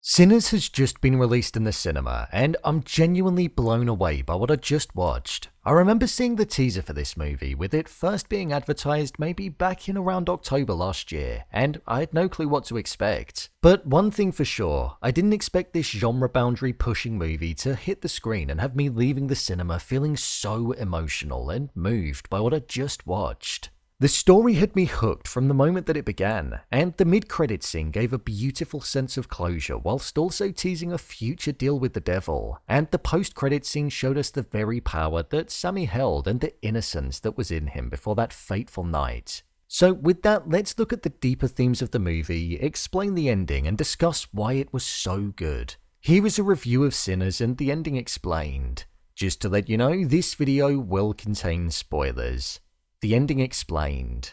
Sinners has just been released in the cinema, and I'm genuinely blown away by what I just watched. I remember seeing the teaser for this movie, with it first being advertised maybe back in around October last year, and I had no clue what to expect. But one thing for sure, I didn't expect this genre boundary pushing movie to hit the screen and have me leaving the cinema feeling so emotional and moved by what I just watched. The story had me hooked from the moment that it began, and the mid-credits scene gave a beautiful sense of closure whilst also teasing a future deal with the devil, and the post-credits scene showed us the very power that Sammie held and the innocence that was in him before that fateful night. So with that, let's look at the deeper themes of the movie, explain the ending, and discuss why it was so good. Here is a review of Sinners and the ending explained. Just to let you know, this video will contain spoilers. The ending explained.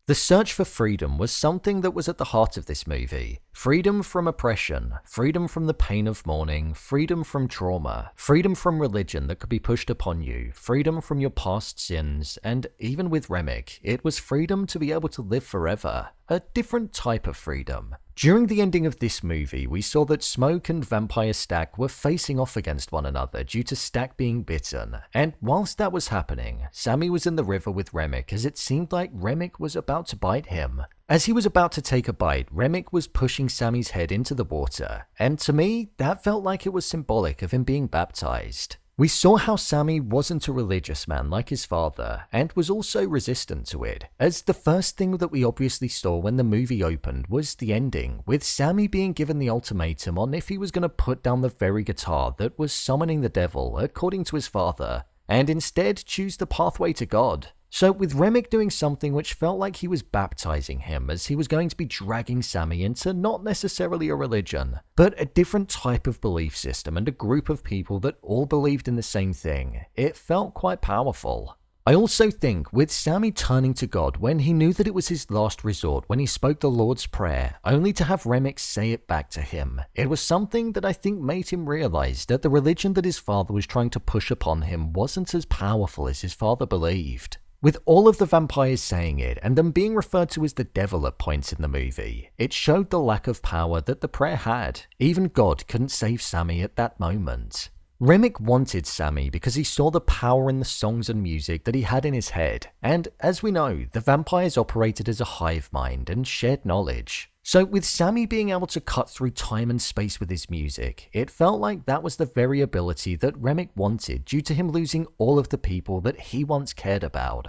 The search for freedom was something that was at the heart of this movie. Freedom from oppression, freedom from the pain of mourning, freedom from trauma, freedom from religion that could be pushed upon you, freedom from your past sins, and even with Remmick, it was freedom to be able to live forever. A different type of freedom. During the ending of this movie, we saw that Smoke and Vampire Stack were facing off against one another due to Stack being bitten, and whilst that was happening, Sammie was in the river with Remmick as it seemed like Remmick was about to bite him. As he was about to take a bite, Remmick was pushing Sammie's head into the water, and to me, that felt like it was symbolic of him being baptized. We saw how Sammie wasn't a religious man like his father, and was also resistant to it, as the first thing that we obviously saw when the movie opened was the ending, with Sammie being given the ultimatum on if he was going to put down the very guitar that was summoning the devil according to his father, and instead choose the pathway to God. So with Remmick doing something which felt like he was baptizing him as he was going to be dragging Sammie into not necessarily a religion, but a different type of belief system and a group of people that all believed in the same thing, it felt quite powerful. I also think with Sammie turning to God when he knew that it was his last resort when he spoke the Lord's Prayer, only to have Remmick say it back to him, it was something that I think made him realize that the religion that his father was trying to push upon him wasn't as powerful as his father believed. With all of the vampires saying it, and them being referred to as the devil at points in the movie, it showed the lack of power that the prayer had. Even God couldn't save Sammie at that moment. Remmick wanted Sammie because he saw the power in the songs and music that he had in his head, and as we know, the vampires operated as a hive mind and shared knowledge. So with Sammie being able to cut through time and space with his music, it felt like that was the very ability that Remmick wanted due to him losing all of the people that he once cared about.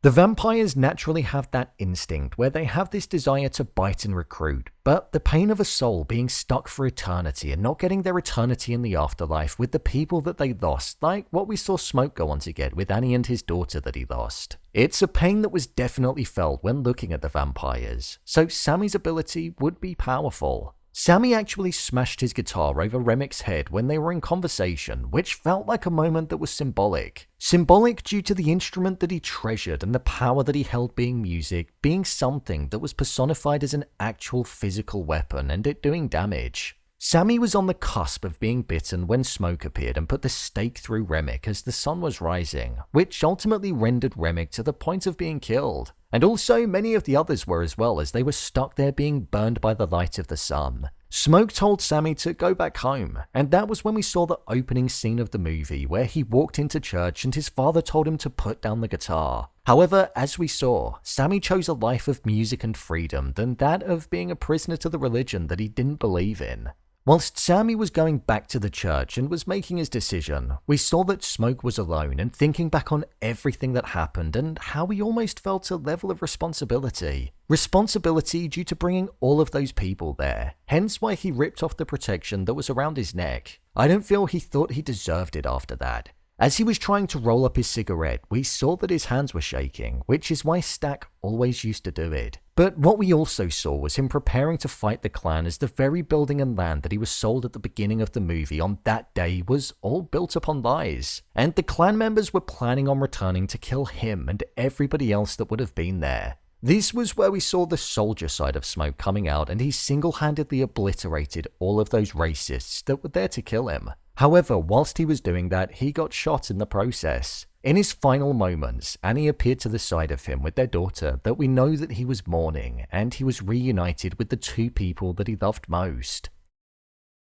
The vampires naturally have that instinct where they have this desire to bite and recruit, but the pain of a soul being stuck for eternity and not getting their eternity in the afterlife with the people that they lost, like what we saw Smoke go on to get with Annie and his daughter that he lost. It's a pain that was definitely felt when looking at the vampires, so Sammie's ability would be powerful. Sammie actually smashed his guitar over Remmick's head when they were in conversation, which felt like a moment that was symbolic. Symbolic due to the instrument that he treasured and the power that he held being music, being something that was personified as an actual physical weapon and it doing damage. Sammie was on the cusp of being bitten when Smoke appeared and put the stake through Remmick as the sun was rising, which ultimately rendered Remmick to the point of being killed. And also many of the others were as well, as they were stuck there being burned by the light of the sun. Smoke told Sammie to go back home, and that was when we saw the opening scene of the movie where he walked into church and his father told him to put down the guitar. However, as we saw, Sammie chose a life of music and freedom than that of being a prisoner to the religion that he didn't believe in. Whilst Sammie was going back to the church and was making his decision, we saw that Smoke was alone and thinking back on everything that happened and how he almost felt a level of responsibility. Responsibility due to bringing all of those people there, hence why he ripped off the protection that was around his neck. I don't feel he thought he deserved it after that. As he was trying to roll up his cigarette, we saw that his hands were shaking, which is why Stack always used to do it. But what we also saw was him preparing to fight the clan, as the very building and land that he was sold at the beginning of the movie on that day was all built upon lies. And the clan members were planning on returning to kill him and everybody else that would have been there. This was where we saw the soldier side of Smoke coming out, and he single-handedly obliterated all of those racists that were there to kill him. However, whilst he was doing that, he got shot in the process. In his final moments, Annie appeared to the side of him with their daughter that we know that he was mourning, and he was reunited with the two people that he loved most.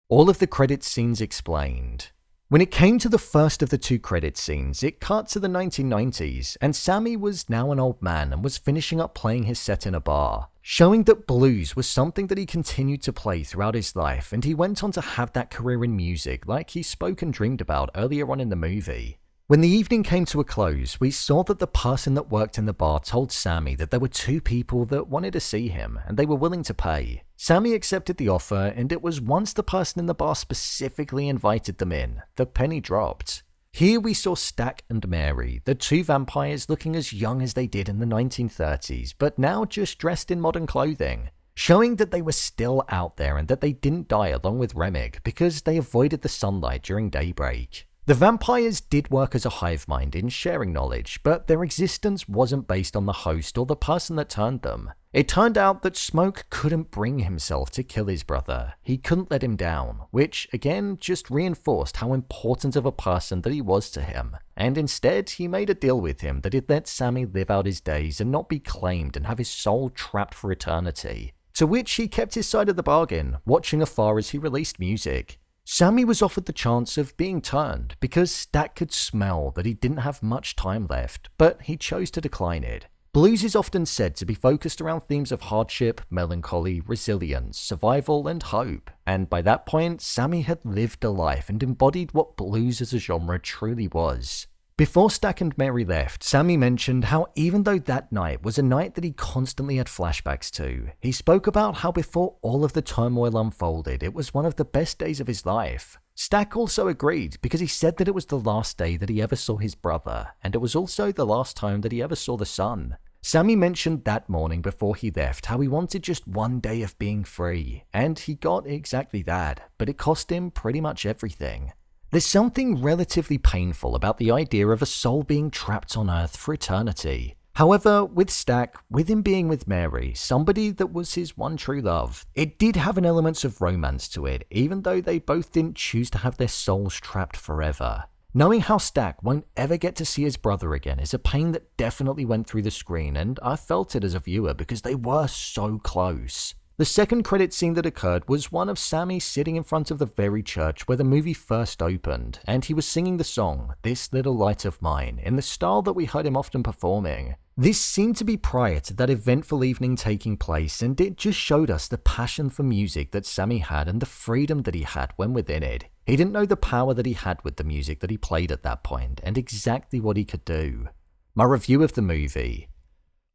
All of the credit scenes explained. When it came to the first of the two credit scenes, it cut to the 1990s, and Sammie was now an old man and was finishing up playing his set in a bar, showing that blues was something that he continued to play throughout his life, and he went on to have that career in music like he spoke and dreamed about earlier on in the movie. When the evening came to a close, we saw that the person that worked in the bar told Sammie that there were two people that wanted to see him, and they were willing to pay. Sammie accepted the offer, and it was once the person in the bar specifically invited them in, the penny dropped. Here we saw Stack and Mary, the two vampires looking as young as they did in the 1930s, but now just dressed in modern clothing, showing that they were still out there and that they didn't die along with Remmick because they avoided the sunlight during daybreak. The vampires did work as a hive mind in sharing knowledge, but their existence wasn't based on the host or the person that turned them. It turned out that Smoke couldn't bring himself to kill his brother. He couldn't let him down, which again just reinforced how important of a person that he was to him. And instead, he made a deal with him that he'd let Sammie live out his days and not be claimed and have his soul trapped for eternity. To which he kept his side of the bargain, watching afar as he released music. Sammie was offered the chance of being turned because Stack could smell that he didn't have much time left, but he chose to decline it. Blues is often said to be focused around themes of hardship, melancholy, resilience, survival, and hope, and by that point, Sammie had lived a life and embodied what blues as a genre truly was. Before Stack and Mary left, Sammie mentioned how even though that night was a night that he constantly had flashbacks to, he spoke about how before all of the turmoil unfolded, it was one of the best days of his life. Stack also agreed because he said that it was the last day that he ever saw his brother, and it was also the last time that he ever saw the sun. Sammie mentioned that morning before he left how he wanted just one day of being free, and he got exactly that, but it cost him pretty much everything. There's something relatively painful about the idea of a soul being trapped on Earth for eternity. However, with Stack, with him being with Mary, somebody that was his one true love, it did have an element of romance to it, even though they both didn't choose to have their souls trapped forever. Knowing how Stack won't ever get to see his brother again is a pain that definitely went through the screen, and I felt it as a viewer because they were so close. The second credit scene that occurred was one of Sammie sitting in front of the very church where the movie first opened, and he was singing the song, "This Little Light of Mine," in the style that we heard him often performing. This seemed to be prior to that eventful evening taking place, and it just showed us the passion for music that Sammie had and the freedom that he had when within it. He didn't know the power that he had with the music that he played at that point, and exactly what he could do. My review of the movie.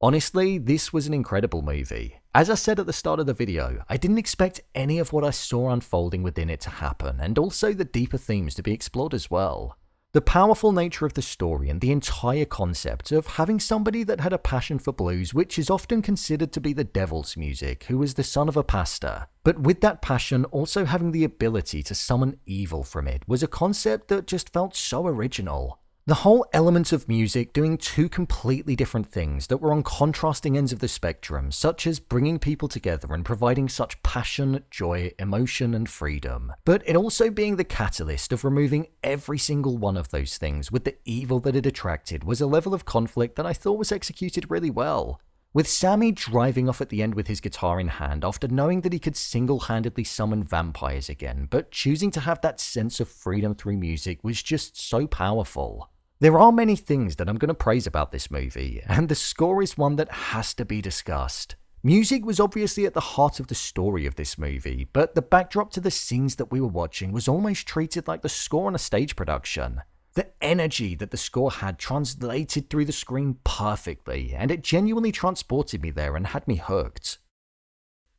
Honestly, this was an incredible movie. As I said at the start of the video, I didn't expect any of what I saw unfolding within it to happen, and also the deeper themes to be explored as well. The powerful nature of the story and the entire concept of having somebody that had a passion for blues, which is often considered to be the devil's music, who was the son of a pastor, but with that passion also having the ability to summon evil from it, was a concept that just felt so original. The whole element of music doing two completely different things that were on contrasting ends of the spectrum, such as bringing people together and providing such passion, joy, emotion, and freedom, but it also being the catalyst of removing every single one of those things with the evil that it attracted, was a level of conflict that I thought was executed really well. With Sammie driving off at the end with his guitar in hand after knowing that he could single-handedly summon vampires again, but choosing to have that sense of freedom through music was just so powerful. There are many things that I'm going to praise about this movie, and the score is one that has to be discussed. Music was obviously at the heart of the story of this movie, but the backdrop to the scenes that we were watching was almost treated like the score on a stage production. The energy that the score had translated through the screen perfectly, and it genuinely transported me there and had me hooked.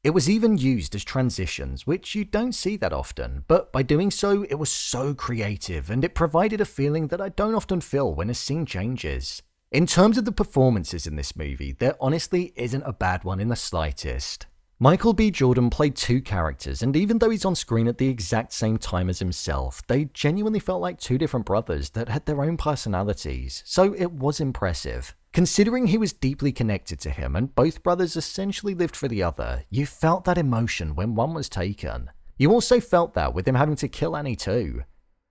It was even used as transitions, which you don't see that often, but by doing so, it was so creative, and it provided a feeling that I don't often feel when a scene changes. In terms of the performances in this movie, there honestly isn't a bad one in the slightest. Michael B. Jordan played two characters, and even though he's on screen at the exact same time as himself, they genuinely felt like two different brothers that had their own personalities, so it was impressive. Considering he was deeply connected to him and both brothers essentially lived for the other, you felt that emotion when one was taken. You also felt that with him having to kill Annie too.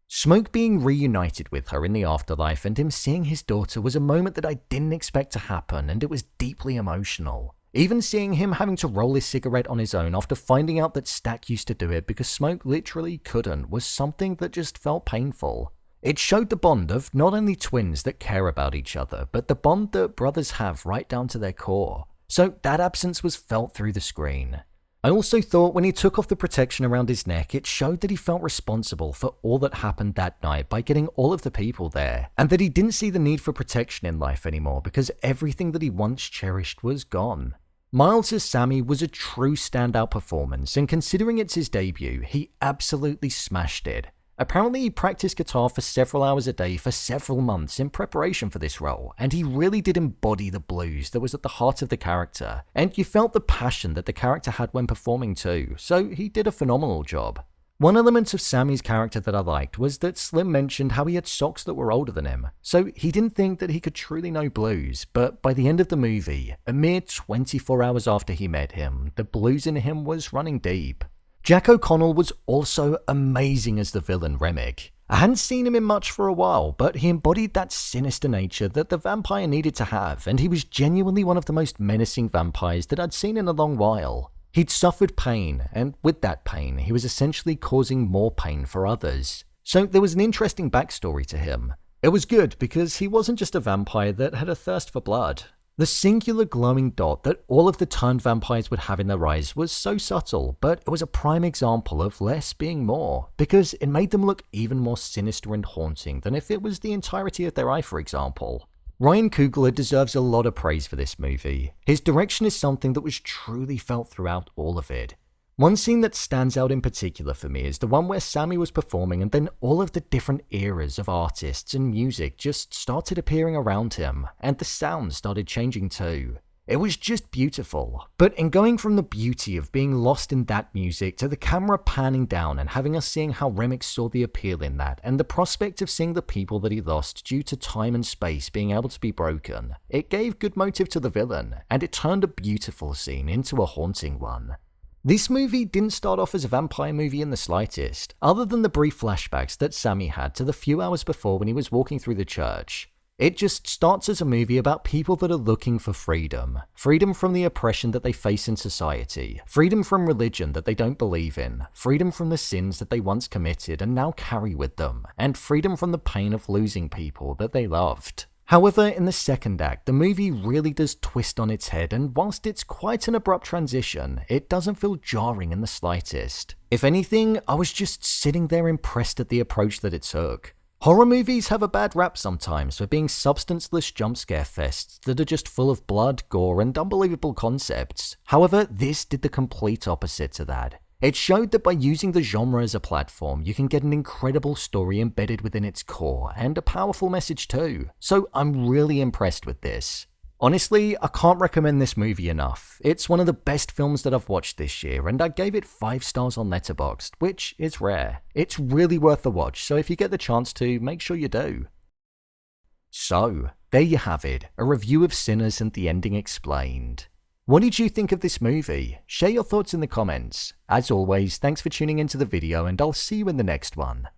Smoke being reunited with her in the afterlife and him seeing his daughter was a moment that I didn't expect to happen, and it was deeply emotional. Even seeing him having to roll his cigarette on his own after finding out that Stack used to do it because Smoke literally couldn't was something that just felt painful. It showed the bond of not only twins that care about each other, but the bond that brothers have right down to their core. So that absence was felt through the screen. I also thought when he took off the protection around his neck, it showed that he felt responsible for all that happened that night by getting all of the people there, and that he didn't see the need for protection in life anymore because everything that he once cherished was gone. Miles as Sammie was a true standout performance, and considering it's his debut, he absolutely smashed it. Apparently he practiced guitar for several hours a day for several months in preparation for this role, and he really did embody the blues that was at the heart of the character, and you felt the passion that the character had when performing too, so he did a phenomenal job. One element of Sammie's character that I liked was that Slim mentioned how he had socks that were older than him, so he didn't think that he could truly know blues, but by the end of the movie, a mere 24 hours after he met him, the blues in him was running deep. Jack O'Connell was also amazing as the villain Remmick. I hadn't seen him in much for a while, but he embodied that sinister nature that the vampire needed to have, and he was genuinely one of the most menacing vampires that I'd seen in a long while. He'd suffered pain, and with that pain, he was essentially causing more pain for others. So there was an interesting backstory to him. It was good because he wasn't just a vampire that had a thirst for blood. The singular glowing dot that all of the turned vampires would have in their eyes was so subtle, but it was a prime example of less being more, because it made them look even more sinister and haunting than if it was the entirety of their eye, for example. Ryan Coogler deserves a lot of praise for this movie. His direction is something that was truly felt throughout all of it. One scene that stands out in particular for me is the one where Sammie was performing and then all of the different eras of artists and music just started appearing around him, and the sound started changing too. It was just beautiful, but in going from the beauty of being lost in that music to the camera panning down and having us seeing how Remmick saw the appeal in that, and the prospect of seeing the people that he lost due to time and space being able to be broken, it gave good motive to the villain, and it turned a beautiful scene into a haunting one. This movie didn't start off as a vampire movie in the slightest, other than the brief flashbacks that Sammie had to the few hours before when he was walking through the church. It just starts as a movie about people that are looking for freedom. Freedom from the oppression that they face in society. Freedom from religion that they don't believe in. Freedom from the sins that they once committed and now carry with them. And freedom from the pain of losing people that they loved. However, in the second act, the movie really does twist on its head, and whilst it's quite an abrupt transition, it doesn't feel jarring in the slightest. If anything, I was just sitting there impressed at the approach that it took. Horror movies have a bad rap sometimes for being substanceless jump scare fests that are just full of blood, gore, and unbelievable concepts. However, this did the complete opposite to that. It showed that by using the genre as a platform, you can get an incredible story embedded within its core, and a powerful message too. So I'm really impressed with this. Honestly, I can't recommend this movie enough. It's one of the best films that I've watched this year, and I gave it 5 stars on Letterboxd, which is rare. It's really worth the watch, so if you get the chance to, make sure you do. So, there you have it, a review of Sinners and the ending explained. What did you think of this movie? Share your thoughts in the comments. As always, thanks for tuning into the video, and I'll see you in the next one.